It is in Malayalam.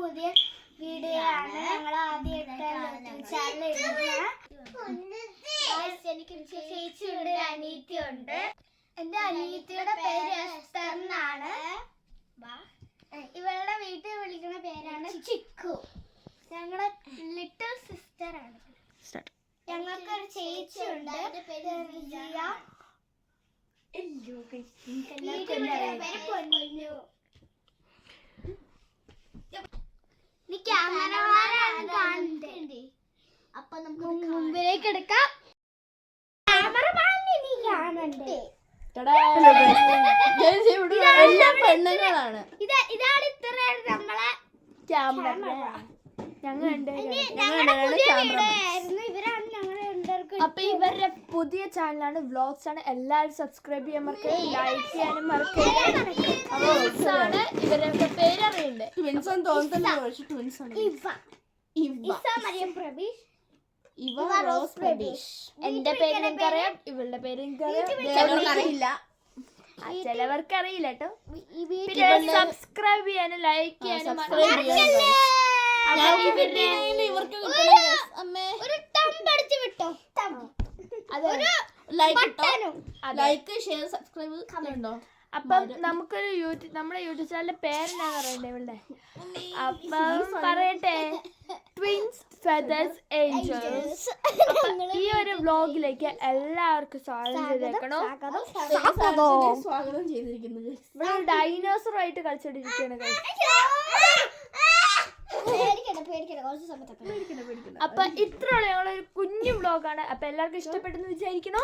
പുതിയ വീഡിയോ ആണ്. ഞങ്ങൾ ആദ്യമായിട്ട് ചാനൽ എനിക്ക് ചേച്ചിയുണ്ട്, അനീത്തിയുണ്ട്. എന്റെ അനീത്തിയുടെ പേര് എസ്തർ എന്നാണ്. ഇവളുടെ വീട്ടിൽ വിളിക്കുന്ന പേരാണ് ചിക്കു. ഞങ്ങളുടെ ലിറ്റിൽ സിസ്റ്റർ ആണ്. ഞങ്ങൾക്കൊരു ചേച്ചിയുണ്ട്, അപ്പൊ നമുക്ക് മുമ്പിലേക്ക് എടുക്കാം. എല്ലാ പെണ്ണുങ്ങളാണ്. ഇതാണ് ഇത്ര നമ്മളെ അപ്പൊ ഇവരുടെ പുതിയ ചാനലാണ്, വ്ലോഗ്സ് ആണ്. എല്ലാവരും സബ്സ്ക്രൈബ് ചെയ്യാൻ മറക്കരുത്, ലൈക്ക് ചെയ്യാനും മറക്കരുത്. ഇവരുടെ പേരറിയുണ്ട്. എന്റെ പേര് എനിക്കറിയാം, ഇവളുടെ പേര് എനിക്കറിയില്ല. ചിലവർക്ക് അറിയില്ല കേട്ടോ. പിന്നെ സബ്സ്ക്രൈബ് ചെയ്യാനും ലൈക്ക് ചെയ്യാനും ലൈക്ക് ഷെയർ സബ്സ്ക്രൈബ് ഉണ്ടോ? അപ്പം നമുക്കൊരു നമ്മുടെ യൂട്യൂബ് ചാനലിന്റെ പേരെന്നാന്ന് പറയണ്ടേ ഇവളുടെ? അപ്പം പറയട്ടെ, ട്വിൻസ് ഫെദേഴ്സ് ഏഞ്ചൽസ്. ഈ ഒരു വ്ലോഗിലേക്ക് എല്ലാവർക്കും സ്വാഗതം ചെയ്തേക്കണോ. സ്വാഗതം ചെയ്തിരിക്കുന്നത് ഇവിടെ ഡൈനോസറുമായിട്ട് കളിച്ചോണ്ടിരിക്കുകയാണ്. അപ്പൊ ഇത്രയുള്ള ഞങ്ങളൊരു കുഞ്ഞു വ്ലോഗാണ്. അപ്പൊ എല്ലാവർക്കും ഇഷ്ടപ്പെട്ടെന്ന് വിചാരിക്കണോ.